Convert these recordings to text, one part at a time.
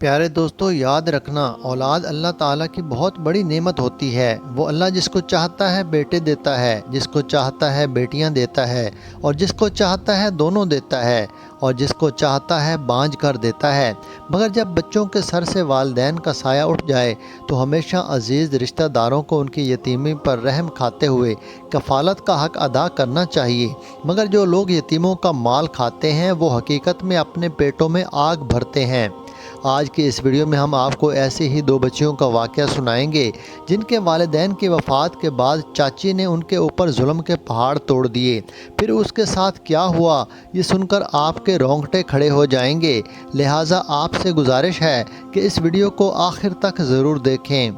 پیارے دوستو، یاد رکھنا اولاد اللہ تعالیٰ کی بہت بڑی نعمت ہوتی ہے۔ وہ اللہ جس کو چاہتا ہے بیٹے دیتا ہے، جس کو چاہتا ہے بیٹیاں دیتا ہے، اور جس کو چاہتا ہے دونوں دیتا ہے، اور جس کو چاہتا ہے بانجھ کر دیتا ہے۔ مگر جب بچوں کے سر سے والدین کا سایہ اٹھ جائے تو ہمیشہ عزیز رشتہ داروں کو ان کی یتیمی پر رحم کھاتے ہوئے کفالت کا حق ادا کرنا چاہیے۔ مگر جو لوگ یتیموں کا مال کھاتے ہیں وہ حقیقت میں اپنے پیٹوں میں آگ بھرتے ہیں۔ آج کی اس ویڈیو میں ہم آپ کو ایسے ہی دو بچیوں کا واقعہ سنائیں گے جن کے والدین کی وفات کے بعد چاچی نے ان کے اوپر ظلم کے پہاڑ توڑ دیے۔ پھر اس کے ساتھ کیا ہوا یہ سن کر آپ کے رونگٹے کھڑے ہو جائیں گے، لہٰذا آپ سے گزارش ہے کہ اس ویڈیو کو آخر تک ضرور دیکھیں۔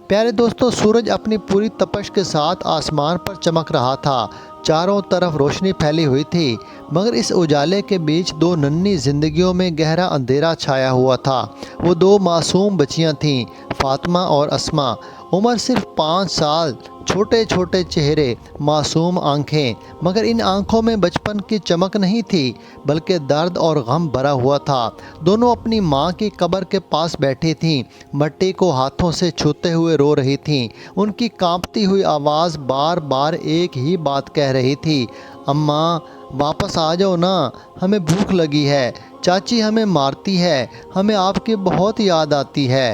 پیارے دوستو، سورج اپنی پوری تپش کے ساتھ آسمان پر چمک رہا تھا۔ چاروں طرف روشنی پھیلی ہوئی تھی، مگر اس اجالے کے بیچ دو ننھی زندگیوں میں گہرا اندھیرا چھایا ہوا تھا۔ وہ دو معصوم بچیاں تھیں، فاطمہ اور اسما۔ عمر صرف 5 سال، چھوٹے چھوٹے چہرے، معصوم آنکھیں، مگر ان آنکھوں میں بچپن کی چمک نہیں تھی بلکہ درد اور غم بھرا ہوا تھا۔ دونوں اپنی ماں کی قبر کے پاس بیٹھی تھیں، مٹی کو ہاتھوں سے چھوتے ہوئے رو رہی تھیں۔ ان کی کانپتی ہوئی آواز بار بار ایک ہی بات کہہ رہی تھی، اماں واپس آ جاؤ نا، ہمیں بھوک لگی ہے، چاچی ہمیں مارتی ہے، ہمیں آپ کی بہت یاد آتی ہے۔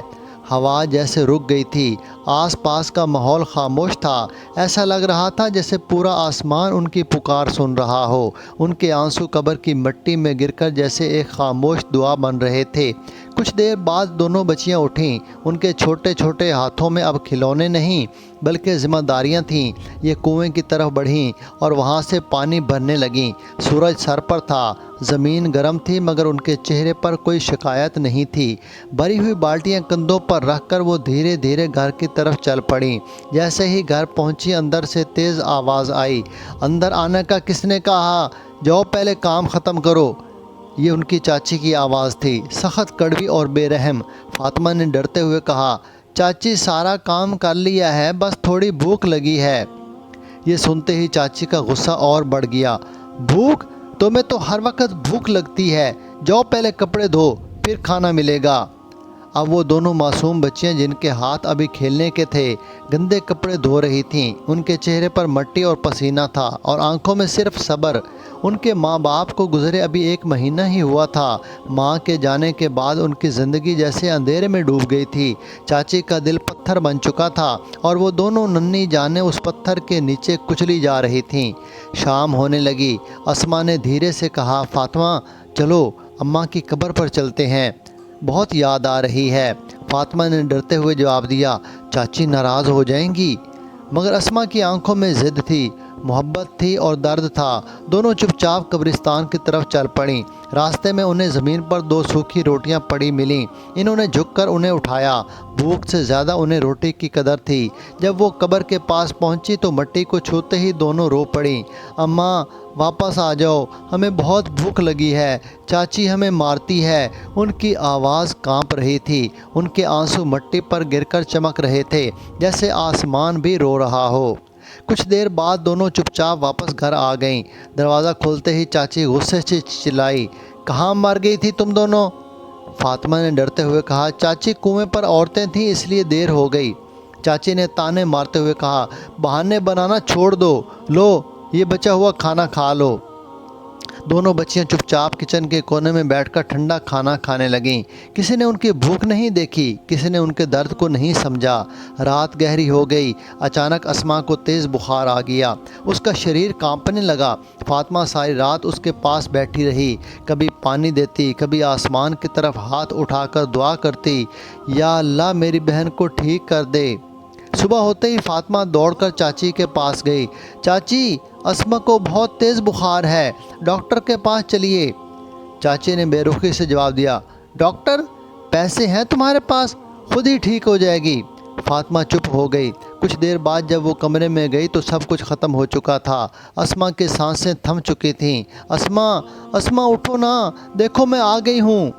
ہوا جیسے رک گئی تھی، آس پاس کا ماحول خاموش تھا۔ ایسا لگ رہا تھا جیسے پورا آسمان ان کی پکار سن رہا ہو۔ ان کے آنسو قبر کی مٹی میں گر کر جیسے ایک خاموش دعا بن رہے تھے۔ کچھ دیر بعد دونوں بچیاں اٹھیں۔ ان کے چھوٹے چھوٹے ہاتھوں میں اب کھلونے نہیں بلکہ ذمہ داریاں تھیں۔ یہ کنویں کی طرف بڑھیں اور وہاں سے پانی بھرنے لگیں۔ سورج سر پر تھا، زمین گرم تھی، مگر ان کے چہرے پر کوئی شکایت نہیں تھی۔ بھری ہوئی بالٹیاں کندھوں پر رکھ کر وہ دھیرے دھیرے گھر کی طرف چل پڑیں۔ جیسے ہی گھر پہنچی اندر سے تیز آواز آئی، اندر آنے کا کس نے کہا؟ جاؤ پہلے کام ختم کرو۔ یہ ان کی چاچی کی آواز تھی، سخت، کڑوی اور بے رحم۔ فاطمہ نے ڈرتے ہوئے کہا، چاچی سارا کام کر لیا ہے، بس تھوڑی بھوک لگی ہے۔ یہ سنتے ہی چاچی کا غصہ اور بڑھ گیا۔ بھوک؟ تمہیں تو ہر وقت بھوک لگتی ہے، جاؤ پہلے کپڑے دھو، پھر کھانا ملے گا۔ اب وہ دونوں معصوم بچیاں جن کے ہاتھ ابھی کھیلنے کے تھے گندے کپڑے دھو رہی تھیں۔ ان کے چہرے پر مٹی اور پسینہ تھا اور آنکھوں میں صرف صبر۔ ان کے ماں باپ کو گزرے ابھی 1 مہینہ ہی ہوا تھا۔ ماں کے جانے کے بعد ان کی زندگی جیسے اندھیرے میں ڈوب گئی تھی۔ چاچی کا دل پتھر بن چکا تھا اور وہ دونوں ننھی جانیں اس پتھر کے نیچے کچلی جا رہی تھیں۔ شام ہونے لگی۔ اسما نے دھیرے سے کہا، فاطمہ چلو اماں کی قبر پر چلتے ہیں، بہت یاد آ رہی ہے۔ فاطمہ نے ڈرتے ہوئے جواب دیا، چاچی ناراض ہو جائیں گی۔ مگر اسما کی آنکھوں میں ضد تھی، محبت تھی اور درد تھا۔ دونوں چپ چاپ قبرستان کی طرف چل پڑیں۔ راستے میں انہیں زمین پر 2 سوکھی روٹیاں پڑی ملیں۔ انہوں نے جھک کر انہیں اٹھایا۔ بھوک سے زیادہ انہیں روٹی کی قدر تھی۔ جب وہ قبر کے پاس پہنچی تو مٹی کو چھوتے ہی دونوں رو پڑیں، اماں واپس آ جاؤ، ہمیں بہت بھوک لگی ہے، چاچی ہمیں مارتی ہے۔ ان کی آواز کانپ رہی تھی، ان کے آنسو مٹی پر گر کر چمک رہے تھے جیسے آسمان بھی رو رہا ہو۔ کچھ دیر بعد دونوں چپ چاپ واپس گھر آ گئیں۔ دروازہ کھولتے ہی چاچی غصے سے چلائی، کہاں مر گئی تھی تم دونوں؟ فاطمہ نے ڈرتے ہوئے کہا، چاچی کنویں پر عورتیں تھیں اس لیے دیر ہو گئی۔ چاچی نے تانے مارتے ہوئے کہا، بہانے بنانا چھوڑ دو، لو یہ بچا ہوا کھانا کھا لو۔ دونوں بچیاں چپ چاپ کچن کے کونے میں بیٹھ کر ٹھنڈا کھانا کھانے لگیں۔ کسی نے ان کی بھوک نہیں دیکھی، کسی نے ان کے درد کو نہیں سمجھا۔ رات گہری ہو گئی۔ اچانک اسما کو تیز بخار آ گیا، اس کا شریر کانپنے لگا۔ فاطمہ ساری رات اس کے پاس بیٹھی رہی، کبھی پانی دیتی، کبھی آسمان کی طرف ہاتھ اٹھا کر دعا کرتی، یا اللہ میری بہن کو ٹھیک کر دے۔ صبح ہوتے ہی فاطمہ دوڑ کر چاچی کے پاس گئی، چاچی اسما کو بہت تیز بخار ہے، ڈاکٹر کے پاس چلیے۔ چاچی نے بے رخی سے جواب دیا، ڈاکٹر؟ پیسے ہیں تمہارے پاس؟ خود ہی ٹھیک ہو جائے گی۔ فاطمہ چپ ہو گئی۔ کچھ دیر بعد جب وہ کمرے میں گئی تو سب کچھ ختم ہو چکا تھا۔ اسما کی سانسیں تھم چکی تھیں۔ اسما، اسما اٹھو نا، دیکھو میں آ گئی ہوں۔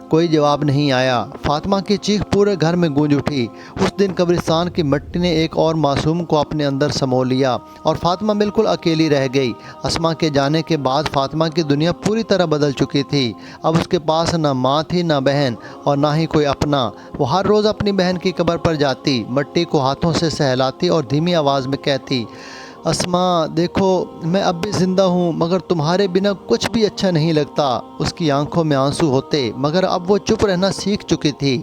کوئی جواب نہیں آیا۔ فاطمہ کی چیخ پورے گھر میں گونج اٹھی۔ اس دن قبرستان کی مٹی نے ایک اور معصوم کو اپنے اندر سمو لیا اور فاطمہ بالکل اکیلی رہ گئی۔ اسماء کے جانے کے بعد فاطمہ کی دنیا پوری طرح بدل چکی تھی۔ اب اس کے پاس نہ ماں تھی، نہ بہن، اور نہ ہی کوئی اپنا۔ وہ ہر روز اپنی بہن کی قبر پر جاتی، مٹی کو ہاتھوں سے سہلاتی اور دھیمی آواز میں کہتی، اسماء دیکھو، میں اب بھی زندہ ہوں، مگر تمہارے بنا کچھ بھی اچھا نہیں لگتا۔ اس کی آنکھوں میں آنسو ہوتے، مگر اب وہ چپ رہنا سیکھ چکی تھی۔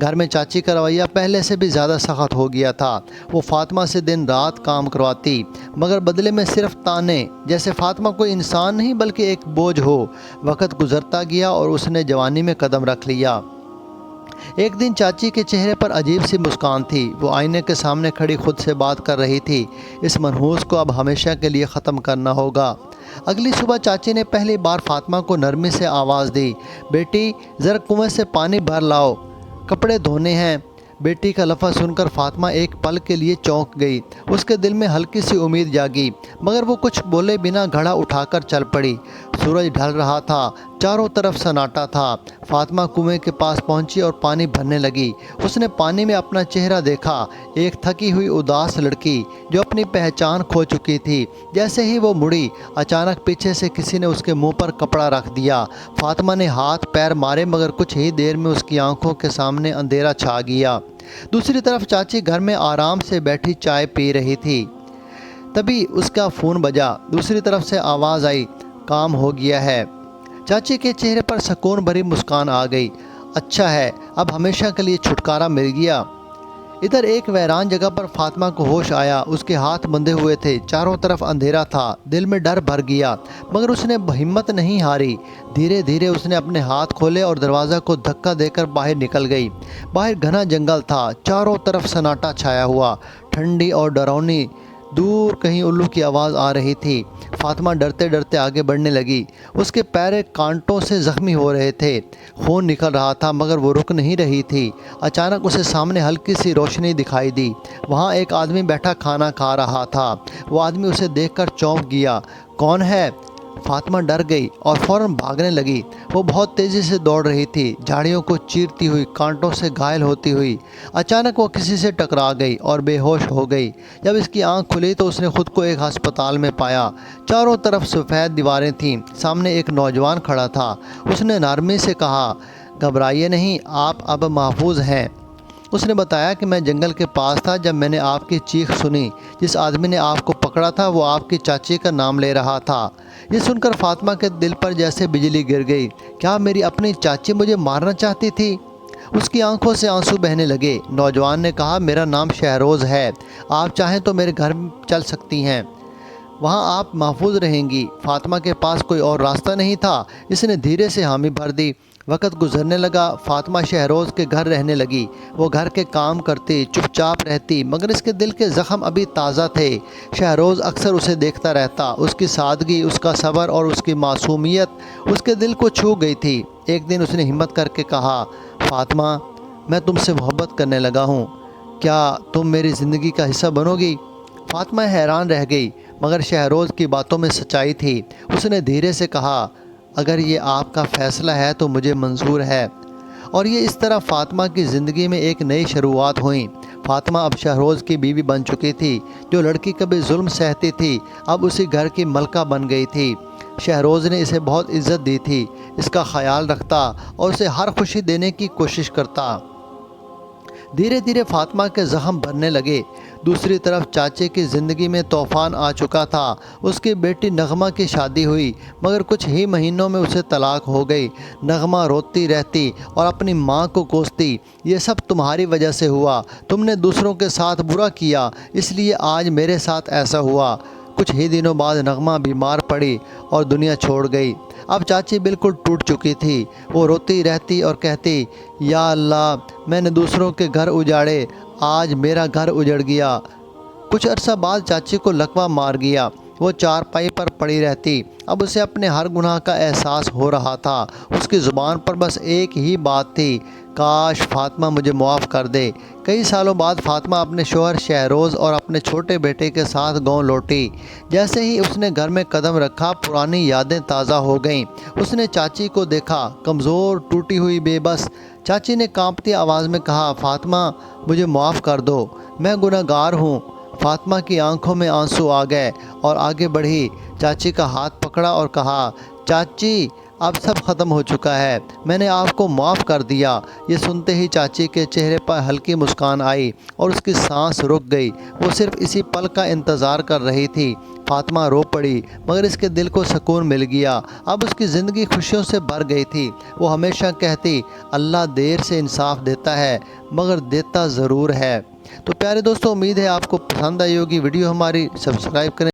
گھر میں چاچی کا رویہ پہلے سے بھی زیادہ سخت ہو گیا تھا۔ وہ فاطمہ سے دن رات کام کرواتی، مگر بدلے میں صرف طعنے، جیسے فاطمہ کوئی انسان نہیں بلکہ ایک بوجھ ہو۔ وقت گزرتا گیا اور اس نے جوانی میں قدم رکھ لیا۔ ایک دن چاچی کے چہرے پر عجیب سی مسکان تھی۔ وہ آئینے کے سامنے کھڑی خود سے بات کر رہی تھی، اس منحوس کو اب ہمیشہ کے لیے ختم کرنا ہوگا۔ اگلی صبح چاچی نے پہلی بار فاطمہ کو نرمی سے آواز دی، بیٹی ذرا کنویں سے پانی بھر لاؤ، کپڑے دھونے ہیں۔ بیٹی کا لفظ سن کر فاطمہ ایک پل کے لیے چونک گئی۔ اس کے دل میں ہلکی سی امید جاگی، مگر وہ کچھ بولے بنا گھڑا اٹھا کر چل پڑی۔ سورج ڈھل رہا تھا، چاروں طرف سناٹا تھا۔ فاطمہ کنویں کے پاس پہنچی اور پانی بھرنے لگی۔ اس نے پانی میں اپنا چہرہ دیکھا، ایک تھکی ہوئی اداس لڑکی جو اپنی پہچان کھو چکی تھی۔ جیسے ہی وہ مڑی، اچانک پیچھے سے کسی نے اس کے منہ پر کپڑا رکھ دیا۔ فاطمہ نے ہاتھ پیر مارے، مگر کچھ ہی دیر میں اس کی آنکھوں کے سامنے اندھیرا چھا گیا۔ دوسری طرف چاچی گھر میں آرام سے بیٹھی چائے پی رہی تھی۔ تبھی اس کا فون بجا۔ دوسری طرف سے آواز آئی، کام ہو گیا ہے۔ چاچی کے چہرے پر سکون بھری مسکان آ گئی۔ اچھا ہے، اب ہمیشہ کے لیے چھٹکارا مل گیا۔ ادھر ایک ویران جگہ پر فاطمہ کو ہوش آیا۔ اس کے ہاتھ بندھے ہوئے تھے، چاروں طرف اندھیرا تھا، دل میں ڈر بھر گیا، مگر اس نے ہمت نہیں ہاری۔ دھیرے دھیرے اس نے اپنے ہاتھ کھولے اور دروازہ کو دھکا دے کر باہر نکل گئی۔ باہر گھنا جنگل تھا، چاروں طرف سناٹا چھایا ہوا، ٹھنڈی اور ڈراؤنی۔ دور کہیں الو کی آواز آ رہی تھی۔ فاطمہ ڈرتے ڈرتے آگے بڑھنے لگی۔ اس کے پیر کانٹوں سے زخمی ہو رہے تھے، خون نکل رہا تھا، مگر وہ رک نہیں رہی تھی۔ اچانک اسے سامنے ہلکی سی روشنی دکھائی دی۔ وہاں ایک آدمی بیٹھا کھانا کھا رہا تھا۔ وہ آدمی اسے دیکھ کر چونک گیا۔ کون ہے؟ فاطمہ ڈر گئی اور فوراً بھاگنے لگی۔ وہ بہت تیزی سے دوڑ رہی تھی، جھاڑیوں کو چیرتی ہوئی، کانٹوں سے گھائل ہوتی ہوئی۔ اچانک وہ کسی سے ٹکرا گئی اور بے ہوش ہو گئی۔ جب اس کی آنکھ کھلی تو اس نے خود کو ایک ہسپتال میں پایا۔ چاروں طرف سفید دیواریں تھیں، سامنے ایک نوجوان کھڑا تھا۔ اس نے نرمی سے کہا، گھبرائیے نہیں، آپ اب محفوظ ہیں۔ اس نے بتایا کہ میں جنگل کے پاس تھا جب میں نے آپ کی چیخ سنی۔ جس آدمی نے آپ کو پکڑا تھا وہ آپ کی چاچی کا نام لے رہا تھا۔ یہ سن کر فاطمہ کے دل پر جیسے بجلی گر گئی۔ کیا میری اپنی چاچی مجھے مارنا چاہتی تھی؟ اس کی آنکھوں سے آنسو بہنے لگے۔ نوجوان نے کہا، میرا نام شہروز ہے، آپ چاہیں تو میرے گھر چل سکتی ہیں، وہاں آپ محفوظ رہیں گی۔ فاطمہ کے پاس کوئی اور راستہ نہیں تھا، اس نے دھیرے سے حامی بھر دی۔ وقت گزرنے لگا، فاطمہ شہروز کے گھر رہنے لگی۔ وہ گھر کے کام کرتی، چپ چاپ رہتی، مگر اس کے دل کے زخم ابھی تازہ تھے۔ شہروز اکثر اسے دیکھتا رہتا، اس کی سادگی، اس کا صبر اور اس کی معصومیت اس کے دل کو چھو گئی تھی۔ ایک دن اس نے ہمت کر کے کہا، فاطمہ، میں تم سے محبت کرنے لگا ہوں، کیا تم میری زندگی کا حصہ بنو گی؟ فاطمہ حیران رہ گئی، مگر شہروز کی باتوں میں سچائی تھی۔ اس نے دھیرے سے کہا، اگر یہ آپ کا فیصلہ ہے تو مجھے منظور ہے۔ اور یہ اس طرح فاطمہ کی زندگی میں ایک نئی شروعات ہوئیں۔ فاطمہ اب شہروز کی بیوی بن چکی تھی۔ جو لڑکی کبھی ظلم سہتی تھی، اب اسی گھر کی ملکہ بن گئی تھی۔ شہروز نے اسے بہت عزت دی تھی، اس کا خیال رکھتا اور اسے ہر خوشی دینے کی کوشش کرتا۔ دھیرے دھیرے فاطمہ کے زخم بھرنے لگے۔ دوسری طرف چاچے کی زندگی میں طوفان آ چکا تھا۔ اس کی بیٹی نغمہ کی شادی ہوئی، مگر کچھ ہی مہینوں میں اسے طلاق ہو گئی۔ نغمہ روتی رہتی اور اپنی ماں کو کوستی، یہ سب تمہاری وجہ سے ہوا، تم نے دوسروں کے ساتھ برا کیا، اس لیے آج میرے ساتھ ایسا ہوا۔ کچھ ہی دنوں بعد نغمہ بیمار پڑی اور دنیا چھوڑ گئی۔ اب چاچی بالکل ٹوٹ چکی تھی۔ وہ روتی رہتی اور کہتی، یا اللہ، میں نے دوسروں کے گھر اجاڑے، آج میرا گھر اجڑ گیا۔ کچھ عرصہ بعد چاچی کو لقوہ مار گیا۔ وہ چارپائی پر پڑی رہتی۔ اب اسے اپنے ہر گناہ کا احساس ہو رہا تھا۔ اس کی زبان پر بس ایک ہی بات تھی، کاش فاطمہ مجھے معاف کر دے۔ کئی سالوں بعد فاطمہ اپنے شوہر شہروز اور اپنے چھوٹے بیٹے کے ساتھ گاؤں لوٹی۔ جیسے ہی اس نے گھر میں قدم رکھا پرانی یادیں تازہ ہو گئیں۔ اس نے چاچی کو دیکھا، کمزور، ٹوٹی ہوئی، بے بس۔ چاچی نے کانپتی آواز میں کہا، فاطمہ مجھے معاف کر دو، میں گناہ گار ہوں۔ فاطمہ کی آنکھوں میں آنسو آ گئے اور آگے بڑھی، چاچی کا ہاتھ پکڑا اور کہا، چاچی اب سب ختم ہو چکا ہے، میں نے آپ کو معاف کر دیا۔ یہ سنتے ہی چاچی کے چہرے پر ہلکی مسکان آئی اور اس کی سانس رک گئی۔ وہ صرف اسی پل کا انتظار کر رہی تھی۔ فاطمہ رو پڑی مگر اس کے دل کو سکون مل گیا۔ اب اس کی زندگی خوشیوں سے بھر گئی تھی۔ وہ ہمیشہ کہتی، اللہ دیر سے انصاف دیتا ہے مگر دیتا ضرور ہے۔ تو پیارے دوستو، امید ہے آپ کو پسند آئی ہوگی ویڈیو ہماری۔ سبسکرائب کریں۔